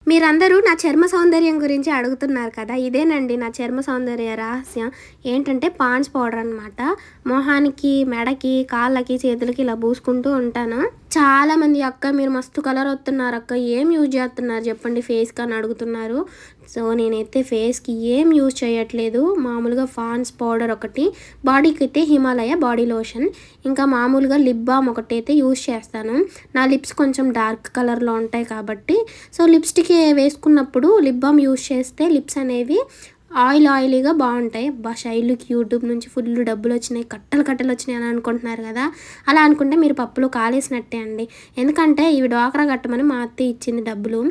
మీరందరూ నా చర్మ సౌందర్యం గురించి అడుగుతున్నారు కదా, ఇదేనండి నా చర్మ సౌందర్య రహస్యం. ఏంటంటే పాండ్స్ పౌడర్ అనమాట. మొహానికి, మెడకి, కాళ్ళకి, చేతులకి ఇలా పూసుకుంటూ ఉంటాను. చాలామంది అక్క మీరు మస్తు కలర్ వస్తున్నారు అక్క, ఏం యూజ్ చేస్తున్నారు చెప్పండి ఫేస్కి అని అడుగుతున్నారు. సో నేనైతే ఫేస్కి ఏం యూజ్ చేయట్లేదు. మామూలుగా పాండ్స్ పౌడర్ ఒకటి, బాడీకి అయితే హిమాలయ బాడీ లోషన్, ఇంకా మామూలుగా లిప్ బామ్ ఒకటి అయితే యూజ్ చేస్తాను. నా లిప్స్ కొంచెం డార్క్ కలర్లో ఉంటాయి కాబట్టి సో లిప్స్టిక్ వేసుకున్నప్పుడు లిప్ బామ్ యూజ్ చేస్తే లిప్స్ అనేవి ఆయిలీగా బాగుంటాయి. శైలుకి యూట్యూబ్ నుంచి ఫుల్ డబ్బులు వచ్చినాయి, కట్టలు వచ్చినాయి అని అనుకుంటున్నారు కదా, అలా అనుకుంటే మీరు పప్పులో కాలేసినట్టే అండి. ఎందుకంటే ఇవి డ్వాక్రా కట్టమని మా అత్త ఇచ్చింది డబ్బులు.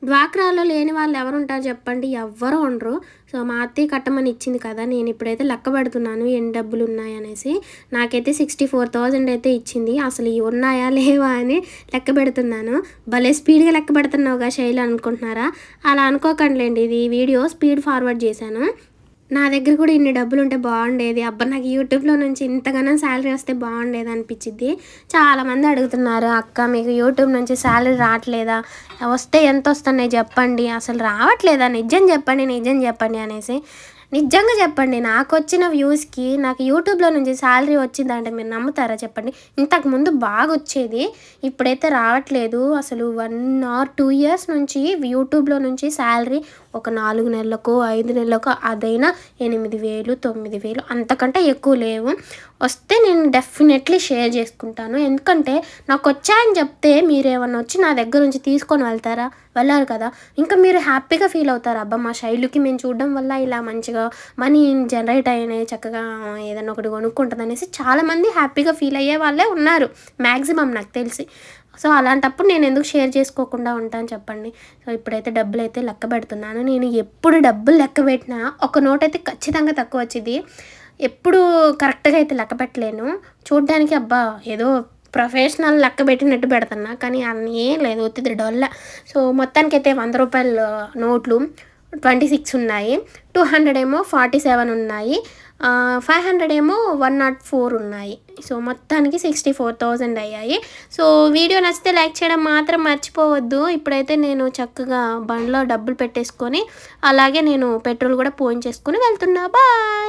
డ్వాక్రాలో లేని వాళ్ళు ఎవరు ఉంటారు చెప్పండి, ఎవ్వరూ ఉండరు. సో మా అత్తయ్య కట్టమని ఇచ్చింది కదా, నేను ఇప్పుడైతే లెక్క పెడుతున్నాను ఎన్ని డబ్బులు ఉన్నాయనేసి. నాకైతే 64,000 అయితే ఇచ్చింది. అసలు ఇవి ఉన్నాయా లేవా అని లెక్క పెడుతున్నాను. భలే స్పీడ్గా లెక్క పెడుతున్నావుగా శైలి అనుకుంటున్నారా? అలా అనుకోకండి, ఇది వీడియో స్పీడ్ ఫార్వర్డ్ చేశాను. నా దగ్గర కూడా ఇన్ని డబ్బులు ఉంటే బాగుండేది, అబ్బా నాకు యూట్యూబ్లో నుంచి ఇంతగానో శాలరీ వస్తే బాగుండేది అనిపించింది. చాలామంది అడుగుతున్నారు, అక్క మీకు యూట్యూబ్ నుంచి శాలరీ రావట్లేదా, వస్తే ఎంత వస్తున్నాయి చెప్పండి, అసలు రావట్లేదా, నిజం చెప్పండి అనేసి. నిజంగా చెప్పండి, నాకు వచ్చిన వ్యూస్కి నాకు యూట్యూబ్లో నుంచి శాలరీ వచ్చిందంటే మీరు నమ్ముతారా చెప్పండి? ఇంతకుముందు బాగా వచ్చేది, ఇప్పుడైతే రావట్లేదు. అసలు 1 or 2 years నుంచి యూట్యూబ్లో నుంచి శాలరీ ఒక 4 నెలలకు 5 నెలలకు అదైనా 8,000 9,000 అంతకంటే ఎక్కువ లేవు. వస్తే నేను డెఫినెట్లీ షేర్ చేసుకుంటాను. ఎందుకంటే నాకు వచ్చాయని చెప్తే మీరేమన్నా వచ్చి నా దగ్గర నుంచి తీసుకొని వెళ్తారా? వెళ్ళారు కదా. ఇంకా మీరు హ్యాపీగా ఫీల్ అవుతారు, అబ్బా మా శైలుకి మేము చూడడం వల్ల ఇలా మంచిగా మనీ జనరేట్ అయినాయి, చక్కగా ఏదన్నా ఒకటి కొనుక్కుంటుంది అనేసి చాలామంది హ్యాపీగా ఫీల్ అయ్యే వాళ్ళే ఉన్నారు మ్యాక్సిమం నాకు తెలిసి. సో అలాంటప్పుడు నేను ఎందుకు షేర్ చేసుకోకుండా ఉంటాను చెప్పండి. సో ఇప్పుడైతే డబ్బులు అయితే లెక్క పెడుతున్నాను. నేను ఎప్పుడు డబ్బులు లెక్క పెట్టినా ఒక నోట్ అయితే ఖచ్చితంగా తక్కువ వచ్చింది. ఎప్పుడు కరెక్ట్గా అయితే లెక్క పెట్టలేను. చూడ్డానికి అబ్బా ఏదో ప్రొఫెషనల్ లెక్క పెట్టినట్టు పెడుతున్నా, కానీ అన్నీ ఏం లేదు, ఒత్తిడి డొల్ల. సో మొత్తానికైతే 100 రూపాయల నోట్లు 26 ఉన్నాయి, 200 ఏమో 47 ఉన్నాయి, 500 ఏమో 104 ఉన్నాయి. సో మొత్తానికి 64,000 అయ్యాయి. సో వీడియో నచ్చితే లైక్ చేయడం మాత్రం మర్చిపోవద్దు. ఇప్పుడైతే నేను చక్కగా బండ్లో డబ్బులు పెట్టేసుకొని అలాగే నేను పెట్రోల్ కూడా పోయించేసుకొని వెళ్తున్నా. బాయ్.